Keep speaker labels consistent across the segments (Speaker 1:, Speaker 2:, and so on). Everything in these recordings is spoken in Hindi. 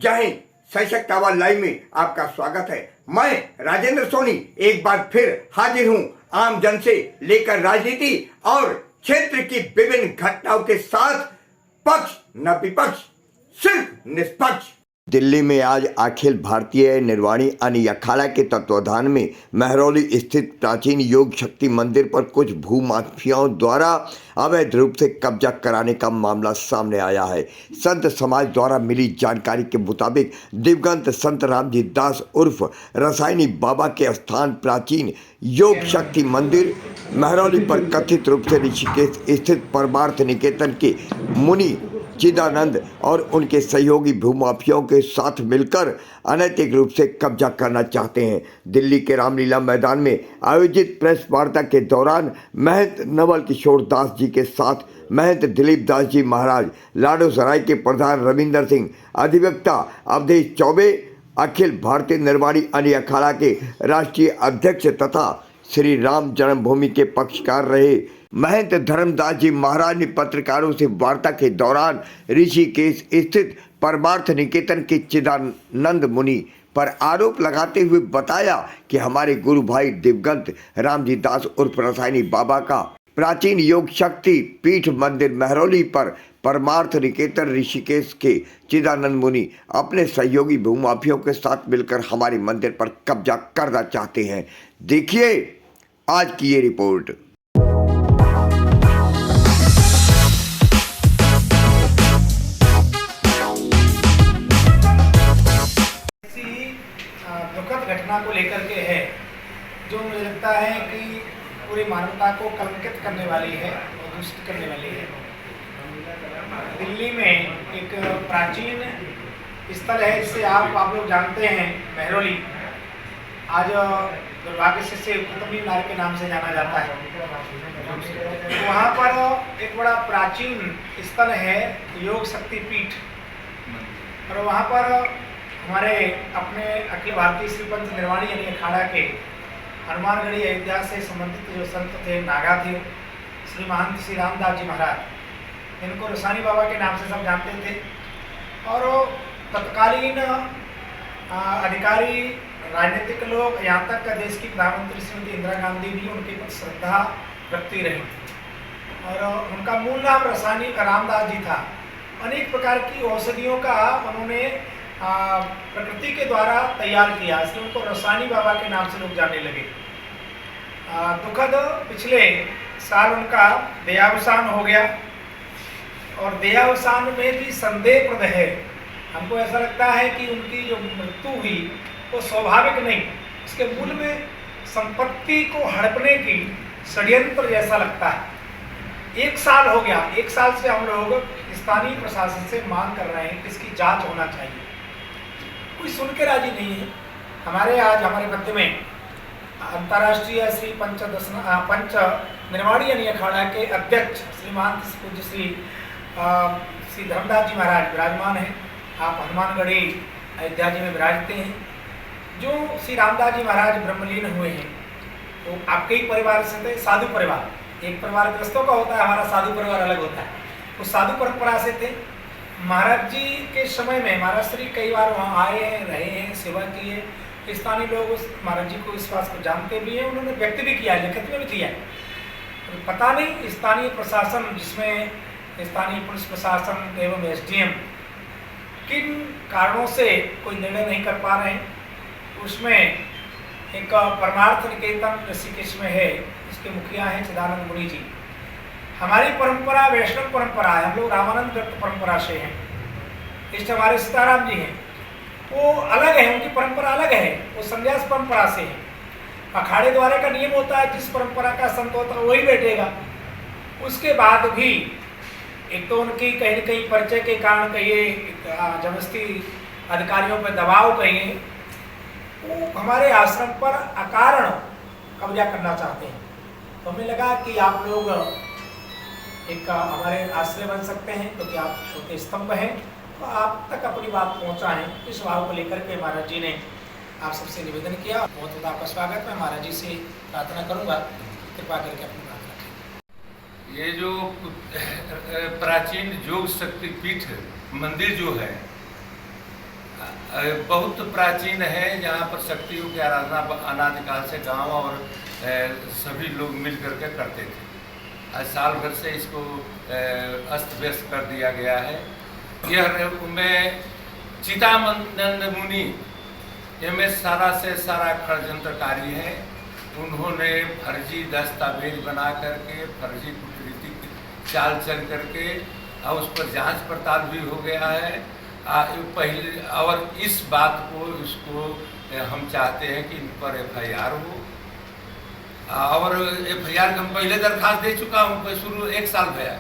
Speaker 1: जय हिंद। सशक्त आवाज लाइव में आपका स्वागत है। मैं राजेंद्र सोनी एक बार फिर हाजिर हूं आम जन से लेकर राजनीति और क्षेत्र की विभिन्न घटनाओं के साथ। पक्ष न विपक्ष, सिर्फ निष्पक्ष। दिल्ली में आज अखिल भारतीय निर्वाणी अनी अखाड़ा के तत्वाधान में महरौली स्थित प्राचीन योग शक्ति मंदिर पर कुछ भूमाफियाओं द्वारा अवैध रूप से कब्जा कराने का मामला सामने आया है। संत समाज द्वारा मिली जानकारी के मुताबिक दिवंगत संत रामजी दास उर्फ रसायनी बाबा के स्थान प्राचीन योग शक्ति मंदिर महरौली पर कथित रूप से ऋषिकेश स्थित परमार्थ निकेतन के मुनि चिदानंद और उनके सहयोगी भूमाफियाओं के साथ मिलकर अनैतिक रूप से कब्जा करना चाहते हैं। दिल्ली के रामलीला मैदान में आयोजित प्रेस वार्ता के दौरान महंत नवल किशोर दास जी के साथ महंत दिलीप दास जी महाराज, लाडो सराय के प्रधान रविंदर सिंह, अधिवक्ता अवधेश चौबे, अखिल भारतीय निर्वाणी अनी अखाड़ा के राष्ट्रीय अध्यक्ष तथा श्री राम जन्मभूमि के पक्षकार रहे महंत धर्मदास जी महाराज ने पत्रकारों से वार्ता के दौरान ऋषिकेश स्थित परमार्थ निकेतन के चिदानंद मुनि पर आरोप लगाते हुए बताया कि हमारे गुरु भाई दिवंगत रामजी दास उर्फ रसायनी बाबा का प्राचीन योग शक्ति पीठ मंदिर महरौली पर परमार्थ निकेतन ऋषिकेश के चिदानंद मुनि अपने सहयोगी भूमाफियों के साथ मिलकर हमारे मंदिर पर कब्जा करना चाहते हैं। देखिए आज की ये रिपोर्ट।
Speaker 2: दुखद घटना को लेकर के है जो मुझे लगता है कि पूरी मानवता को कलंकित करने वाली है और दूषित करने वाली है। दिल्ली में एक प्राचीन स्थल है जिसे आप लोग जानते हैं, महरौली। आज दुर्भाग्य से कुतुब मीनार के नाम से जाना जाता है। तो वहाँ पर एक बड़ा प्राचीन स्थल है योग शक्ति पीठ, और वहाँ पर हमारे अपने अखिल भारतीय श्री पंच निर्वाणी अनी अखाड़ा के हनुमानगढ़ी अयोध्या से संबंधित जो संत थे, नागा थे, श्री महंत श्री रामदास जी महाराज, इनको रसायनी बाबा के नाम से सब जानते थे। और तत्कालीन अधिकारी, राजनीतिक लोग, यहाँ तक देश की प्रधानमंत्री श्रीमती इंदिरा गांधी भी उनके प्रति श्रद्धा रखती रही। और उनका मूल नाम रसायनी रामदास जी था। अनेक प्रकार की औषधियों का उन्होंने प्रकृति के द्वारा तैयार किया, इसलिए उनको रसायनी बाबा के नाम से लोग जानने लगे। दुखद पिछले साल उनका देहावसान हो गया, और देहावसान में भी संदेहप्रद है। हमको ऐसा लगता है कि उनकी जो मृत्यु हुई वो स्वाभाविक नहीं, इसके मूल में संपत्ति को हड़पने की षड्यंत्र जैसा लगता है। 1 साल हो गया, 1 साल से हम लोग स्थानीय प्रशासन से मांग कर रहे हैं कि इसकी जांच होना चाहिए। कोई सुन के राजी नहीं है। हमारे मध्य में अंतर्राष्ट्रीय श्री पंच निर्वाणी अनी अखाड़ा के अध्यक्ष श्रीमान पूज्य श्री धर्मदास जी महाराज विराजमान हैं। आप हनुमानगढ़ी अयोध्या जी में विराजते हैं। जो श्री रामदास जी महाराज ब्रह्मलीन हुए हैं वो आपके ही परिवार से थे, साधु परिवार। एक परिवार गृहस्थों का होता है, हमारा साधु परिवार अलग होता है। वो साधु परंपरा से थे। महाराज जी के समय में महाराज श्री कई बार वहाँ आए हैं, रहे हैं, सेवा की है। स्थानीय लोग उस महाराज जी को इस बात को जानते भी हैं, उन्होंने व्यक्त भी किया है, लिखित में भी किया है। तो पता नहीं स्थानीय प्रशासन, जिसमें स्थानीय पुलिस प्रशासन एवं एसडीएम किन कारणों से कोई निर्णय नहीं कर पा रहे हैं। उसमें एक परमार्थ निकेतन ऋषिकेश में है, इसके मुखिया हैं चिदानंद मुनि जी। हमारी परंपरा वैष्णव परंपरा है, हम लोग रामानंद दत्त परंपरा से हैं। इष्ट हमारे सीताराम जी हैं, वो अलग है, उनकी परंपरा अलग है, वो संन्यास परंपरा से है। अखाड़े द्वारे का नियम होता है जिस परंपरा का संत होता है वही बैठेगा। उसके बाद भी एक तो उनकी कहीं न कहीं परिचय के कारण कहिए, जबरदस्ती अधिकारियों पर दबाव कहिए, वो हमारे आश्रम पर अकारण कब्जा करना चाहते हैं। तो हमें लगा कि आप लोग एक हमारे आश्रय बन सकते हैं, क्योंकि आप छोटे स्तंभ हैं, तो आप तक अपनी बात पहुंचाएं। इस भाव को लेकर के महाराज जी ने आप सबसे निवेदन किया। बहुत बहुत आपका स्वागत। मैं महाराज जी से प्रार्थना करूंगा, कृपा करके अपनी बात रखें।
Speaker 3: ये जो प्राचीन योग शक्ति पीठ मंदिर जो है बहुत प्राचीन है, जहाँ पर शक्तियों की आराधना अनादिकाल से गांव और सभी लोग मिल करके करते थे। आज साल भर से इसको अस्त व्यस्त कर दिया गया है। यह में चितानंद मुनि इनमें सारा से सारा षड्यंत्रकारी है। उन्होंने फर्जी दस्तावेज बना करके, फर्जी कूटनीतिक चाल चल करके और उस पर जांच पड़ताल भी हो गया है। पहले और इस बात को इसको हम चाहते हैं कि इन पर FIR हो, और FIR हम पहले दरखास्त दे चुका हूँ, शुरू 1 साल भया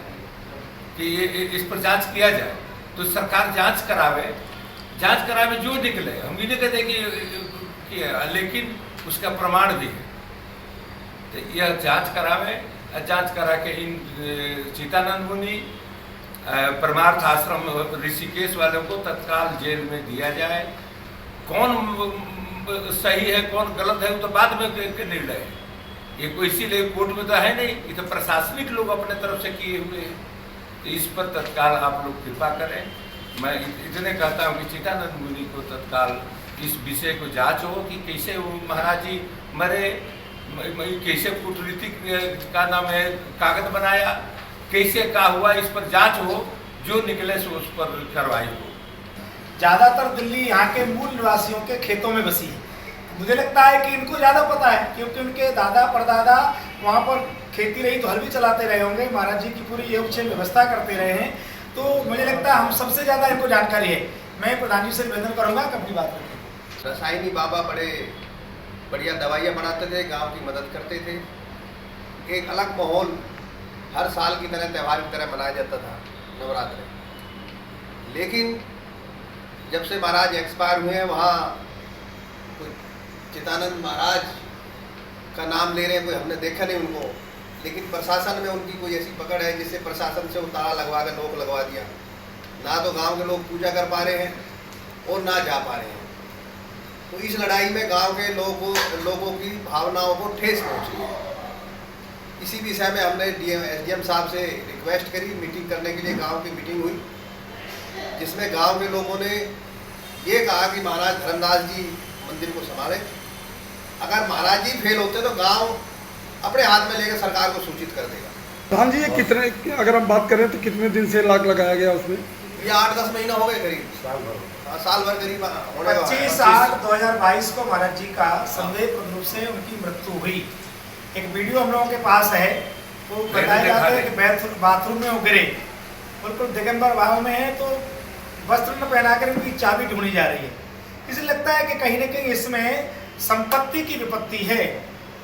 Speaker 3: कि इस पर जांच किया जाए, तो सरकार जांच करावे जो निकले। हम ये नहीं कहते कि लेकिन उसका प्रमाण भी है, तो यह जांच करावे। जांच करा के इन चितानंद मुनि परमार्थ आश्रम ऋषिकेश वालों को तत्काल जेल में दिया जाए। कौन सही है कौन गलत है वो तो बाद में निर्णय है, ये कोई इसीलिए कोर्ट में तो है नहीं, ये तो प्रशासनिक लोग अपने तरफ से किए हुए हैं। तो इस पर तत्काल आप लोग कृपा करें। मैं इतने कहता हूँ कि चितानंद मुनि को तत्काल इस विषय को जांच हो कि कैसे वो महाराज जी मरे, कैसे कूटनीतिक का नाम है कागज बनाया, कैसे क्या हुआ, इस पर जांच हो, जो निकले सो उस पर कार्रवाई हो।
Speaker 2: ज़्यादातर दिल्ली यहाँ के मूल निवासियों के खेतों में बसी है। मुझे लगता है कि इनको ज़्यादा पता है, क्योंकि उनके दादा परदादा वहाँ पर खेती रही तो हल भी चलाते रहे होंगे, महाराज जी की पूरी योगक्षेम व्यवस्था करते रहे हैं। तो मुझे लगता है हम सबसे ज़्यादा इनको जानकारी है। मैं प्रधान जी से निवेदन करूँगा कि अपनी बात करें।
Speaker 4: रसायनी बाबा बड़े बढ़िया दवाइयाँ बनाते थे, गांव की मदद करते थे। एक अलग माहौल हर साल की तरह त्यौहार की तरह मनाया जाता था नवरात्र। लेकिन जब से महाराज एक्सपायर हुए हैं, वहाँ कोई चितानंद महाराज का नाम ले रहे हैं, कोई हमने देखा नहीं उनको। लेकिन प्रशासन में उनकी कोई ऐसी पकड़ है जिससे प्रशासन से उतारा लगवा कर नोक लगवा दिया। ना तो गांव के लोग पूजा कर पा रहे हैं और ना जा पा रहे हैं। तो इस लड़ाई में गांव के लोगों की भावनाओं को ठेस पहुंची है। इसी विषय में हमने SDM साहब से रिक्वेस्ट करी, मीटिंग करने के लिए गांव की मीटिंग हुई, जिसमें गांव के लोगों ने ये कहा कि महाराज धर्मदास जी मंदिर को संभालें। अगर महाराज जी फेल होते तो गांव अपने हाथ में लेकर सरकार को सूचित कर देगा।
Speaker 5: प्रधान जी, ये कितने, अगर हम बात करें तो कितने दिन से लाग लगाया गया उसमें?
Speaker 4: ये 8-10 महीना हो गए करीब, साल भर करीब।
Speaker 2: 25/8/2022 को महाराज जी का संदेह रूप से उनकी मृत्यु हुई। एक वीडियो हम लोगों के पास है, वो बताया जाता है कि बाथरूम में वो गिरे, बिल्कुल दिगंबर भाव में है, तो वस्त्र न पहनाकर उनकी चाबी ढूंढी जा रही है। इसलिए लगता है कि कहीं ना कहीं इसमें संपत्ति की विपत्ति है।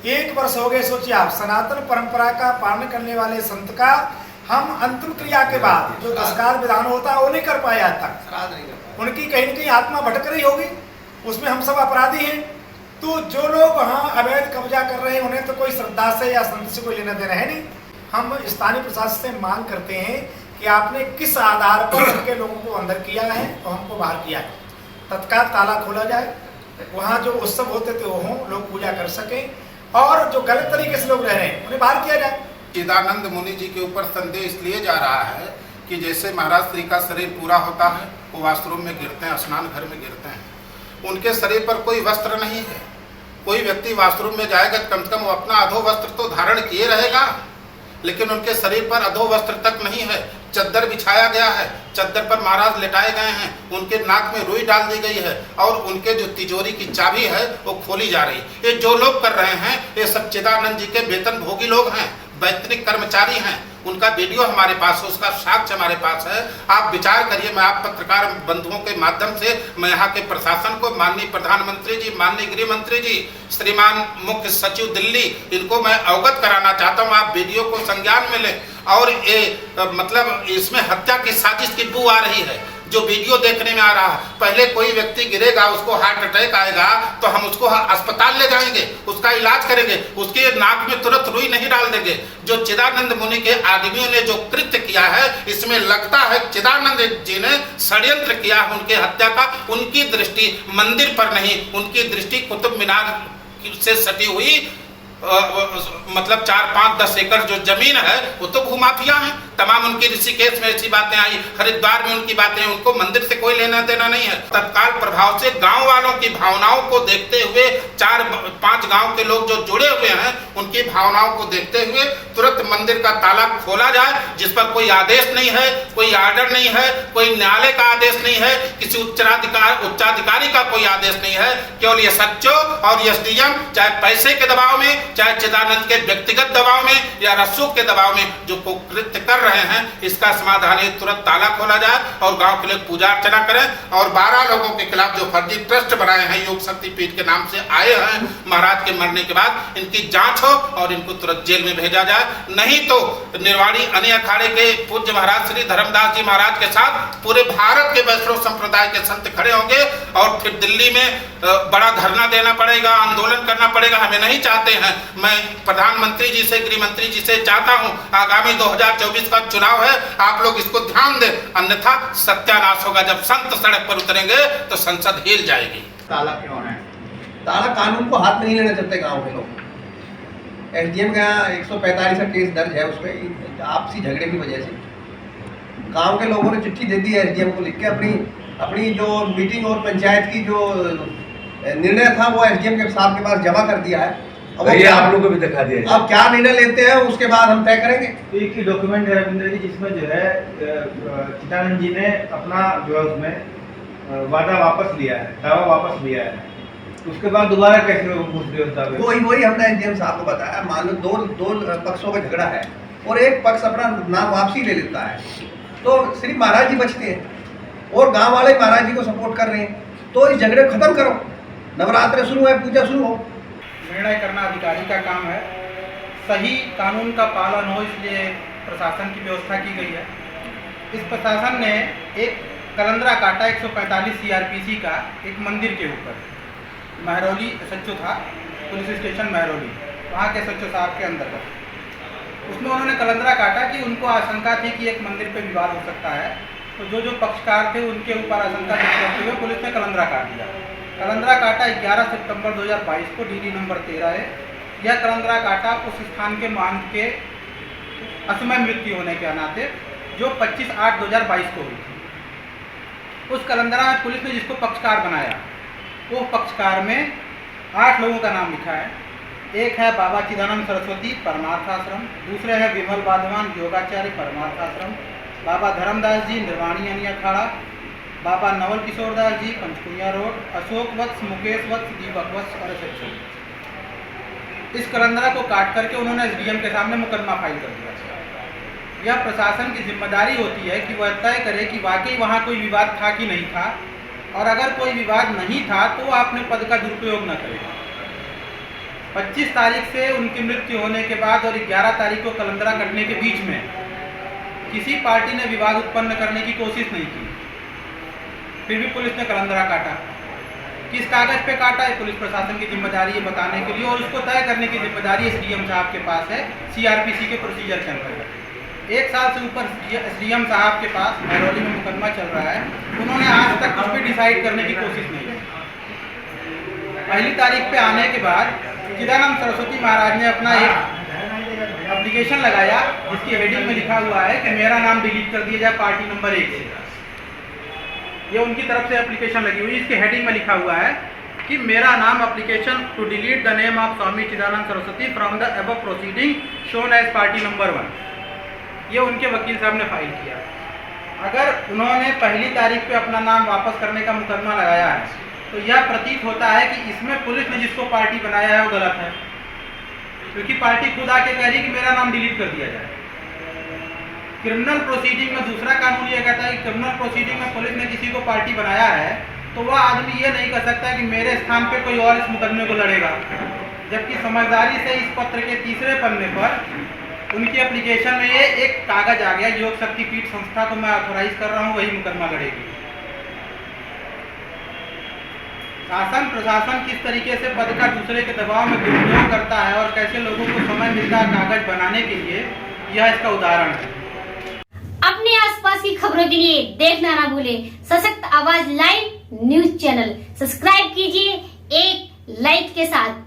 Speaker 2: 1 वर्ष हो गए, सोचिए आप, सनातन परंपरा का पालन करने वाले संत का हम अंतिम क्रिया के बाद जो संस्कार विधान होता है वो नहीं कर पाए आज तक। उनकी कहीं ना कहीं आत्मा भटक रही होगी, उसमें हम सब अपराधी हैं। तो जो लोग वहाँ अवैध कब्जा कर रहे हैं उन्हें तो कोई श्रद्धा से या संत से कोई लेना देना है नहीं। हम स्थानीय प्रशासन से मांग करते हैं कि आपने किस आधार पर उनके लोगों को अंदर किया है और हमको बाहर किया है। तत्काल ताला खोला जाए, वहाँ जो उत्सव होते थे वो हों, लोग पूजा कर सकें, और जो गलत तरीके से लोग रह रहे हैं उन्हें बाहर किया जाए।
Speaker 6: चिदानंद मुनि जी के ऊपर संदेह इसलिए जा रहा है कि जैसे महाराज श्री का शरीर पूरा होता है, वो वाशरूम में गिरते हैं, स्नान घर में गिरते हैं। उनके शरीर पर कोई वस्त्र नहीं है। कोई व्यक्ति वाशरूम में जाएगा कम से कम वो अपना अधो वस्त्र तो धारण किए रहेगा, लेकिन उनके शरीर पर अधो वस्त्र तक नहीं है। चद्दर बिछाया गया है, चद्दर पर महाराज लेटाए गए हैं, उनके नाक में रुई डाल दी गई है और उनके जो तिजोरी की चाबी है वो खोली जा रही है। ये जो लोग कर रहे हैं ये सब चिदानंद जी के वेतन भोगी लोग हैं, वैतनिक कर्मचारी हैं। उनका वीडियो हमारे पास है, उसका साक्ष्य हमारे पास है। आप विचार करिए। मैं आप पत्रकार बंधुओं के माध्यम से मैं यहाँ के प्रशासन को, माननीय प्रधानमंत्री जी, माननीय गृह मंत्री जी, श्रीमान मुख्य सचिव दिल्ली, इनको मैं अवगत कराना चाहता हूँ। आप वीडियो को संज्ञान में लें। और ये मतलब इसमें हत्या की साजिश की बू आ रही है जो वीडियो देखने में आ रहा है। पहले कोई व्यक्ति गिरेगा, उसको हार्ट अटैक आएगा तो हम उसको अस्पताल ले जाएंगे, उसका इलाज करेंगे, उसके नाक में तुरंत रुई नहीं डाल देंगे। जो चिदानंद मुनि के आदमियों ने जो कृत्य किया है, इसमें लगता है चिदानंद जी ने षड्यंत्र किया है उनके हत्या का। उनकी दृष्टि मंदिर पर नहीं, उनकी दृष्टि कुतुब मीनार से सटी हुई मतलब 4-5-10 एकड़ जो जमीन है वो तो भूमाफिया है। तमाम उनकी ऋषिकेश में ऐसी बातें आई, हरिद्वार में उनकी बातें, उनको मंदिर से कोई लेना देना नहीं है। तत्काल प्रभाव से गांव वालों की भावनाओं को देखते हुए 4-5 गांव के लोग जो जुड़े हुए हैं उनकी भावनाओं को देखते हुए तुरंत मंदिर का ताला खोला जाए, जिस पर कोई आदेश नहीं है, कोई आर्डर नहीं है, कोई न्यायालय का आदेश नहीं है, किसी उच्चाधिकारी का कोई आदेश नहीं है। केवल ये सच्चो और एसडीएम चाहे पैसे के दबाव में, चाहे चिदानंद के व्यक्तिगत दबाव में या रसूख के दबाव में जो कुकृत्य कर रहे हैं, इसका समाधान है तुरंत ताला खोला जाए और गांव के लोग पूजा अर्चना करें। और 12 लोगों के खिलाफ जो फर्जी ट्रस्ट बनाए हैं योग शक्ति पीठ के नाम से आए हैं, महाराज के मरने के बाद इनकी जांच हो और इनको तुरंत जेल में भेजा जाए। नहीं तो निर्वाणी अनी अखाड़े के पूज्य महाराज श्री धर्मदास जी महाराज के साथ पूरे भारत के वैष्णव संप्रदाय के संत खड़े होंगे और फिर दिल्ली में बड़ा धरना देना पड़ेगा, आंदोलन करना पड़ेगा। हमें नहीं चाहते हैं। मैं प्रधानमंत्री जी से, गृह मंत्री जी से चाहता हूं, आगामी 2024 का चुनाव है, आप लोग इसको ध्यान दें, अन्यथा सत्यानाश होगा। जब संत सड़क पर उतरेंगे तो संसद हिल जाएगी।
Speaker 4: ताला क्यों है? ताला कानून को हाथ में नहीं लेना चाहते गांव के लोग। एसडीएम का 145 का केस दर्ज है, उसमें आपसी झगड़े की वजह से गांव के लोगों ने चिट्ठी दे दी है एसडीएम को लिख के। अपनी जो मीटिंग और पंचायत की जो निर्णय था वो एसडीएम के साहब के पास जमा कर दिया है। अब आप लोगों को भी दिखा दिया। अब क्या निर्णय लेते हैं उसके बाद हम तय करेंगे।
Speaker 7: तो एक ही डॉक्यूमेंट है रविंद्र जी, जिसमें जो है चिदानंद जी ने अपना जो है उसमें वादा वापस लिया है, दावा वापस लिया है। उसके बाद दोबारा कैसे
Speaker 4: वही हमने एसडीएम साहब को बताया। मान लो दो पक्षों का झगड़ा है और एक पक्ष अपना नाम वापसी ले लेता है, तो सिर्फ महाराज जी बचते हैं और गांव वाले महाराज जी को सपोर्ट कर रहे हैं। तो इस झगड़े को खत्म करो, नवरात्र शुरू है, पूजा शुरू हो।
Speaker 8: निर्णय करना अधिकारी का काम है। सही कानून का पालन हो, इसलिए प्रशासन की व्यवस्था की गई है। इस प्रशासन ने एक कलंदरा काटा 145 सीआरपीसी का एक मंदिर के ऊपर, महरौली सच्चो था, पुलिस स्टेशन महरौली, वहाँ के सच्चो साहब के अंतर्गत। उसमें उन्होंने कलंदरा काटा कि उनको आशंका थी कि एक मंदिर पर विवाद हो सकता है, तो जो पक्षकार थे उनके ऊपर आशंका करते हुए पुलिस ने कलंदरा काट दिया। कलंदरा काटा 11 सितंबर 2022 को डीडी नंबर 13 है। यह कलंदरा काटा उस स्थान के महंत के असमय मृत्यु होने के नाते जो 25/8/2022 को हुई थी। उस कलंदरा में पुलिस ने जिसको पक्षकार बनाया, वो पक्षकार में 8 लोगों का नाम लिखा है। एक है बाबा चिदानंद सरस्वती परमार्थाश्रम, दूसरे है विमल वाधवान योगाचार्य परमार्थाश्रम, बाबा धर्मदास जी निर्वाणी अनी अखाड़ा, बाबा नवल किशोर दास जी पंचकुनिया रोड, अशोक वत्स, मुकेश वत्स, दीपक वत्स और सच्चो। इस कलंदरा को काट करके उन्होंने एसडीएम के सामने मुकदमा फाइल कर दिया। यह प्रशासन की जिम्मेदारी होती है कि वह तय करे कि वाकई वहाँ कोई विवाद था कि नहीं था, और अगर कोई विवाद नहीं था तो वह अपने पद का दुरुपयोग न करे। 25 तारीख से उनकी मृत्यु होने के बाद और 11 तारीख को कलंदरा कटने के बीच में किसी पार्टी ने विवाद उत्पन्न करने की कोशिश नहीं की, फिर भी पुलिस ने कलंदरा काटा। किस कागज पे काटा है पुलिस प्रशासन की जिम्मेदारी है बताने के लिए, और उसको तय करने की जिम्मेदारी एसडीएम साहब के पास है सीआरपीसी के प्रोसीजर के अंतर्गत। 1 साल से ऊपर एसडीएम साहब के पास महरौली में मुकदमा चल रहा है, उन्होंने आज तक कुछ भी डिसाइड करने की कोशिश नहीं की। पहली तारीख पे आने के बाद चिदानंद सरस्वती महाराज ने अपना एक एप्लीकेशन लगाया जिसकी हेडिंग में लिखा हुआ है कि मेरा नाम डिलीट कर दिया जाए पार्टी नंबर 1 से। ये उनकी तरफ से एप्लीकेशन लगी हुई, इसके हेडिंग में लिखा हुआ है कि मेरा नाम application to delete the name of Swami Chidanand Saraswati from the above proceeding shown as party number 1। ये उनके वकील साहब ने फाइल किया। अगर उन्होंने पहली तारीख पे अपना नाम वापस करने का मुकदमा लगाया है तो यह प्रतीत होता है कि इसमें पुलिस ने जिसको पार्टी बनाया है वो गलत है, क्योंकि पार्टी खुद आके कह रही कि मेरा नाम डिलीट कर दिया जाए। क्रिमिनल प्रोसीडिंग में दूसरा कानून ये कहता है कि क्रिमिनल प्रोसीडिंग में पुलिस ने किसी को पार्टी बनाया है तो वह आदमी ये नहीं कर सकता कि मेरे स्थान पे कोई और इस मुकदमे को लड़ेगा, जबकि समझदारी से इस पत्र के तीसरे पन्ने पर उनकी एप्लीकेशन में ये एक कागज आ गया, योग शक्ति पीठ संस्था को मैं ऑथोराइज कर रहा हूँ, वही मुकदमा लड़ेगी। शासन प्रशासन किस तरीके से पद का दूसरे के दबाव में दुरुपयोग करता है और कैसे लोगों को समय मिलता है कागज बनाने के लिए, यह इसका उदाहरण है।
Speaker 9: अपने आसपास की खबरों के लिए देखना ना भूले सशक्त आवाज लाइव न्यूज चैनल। सब्सक्राइब कीजिए एक लाइक के साथ।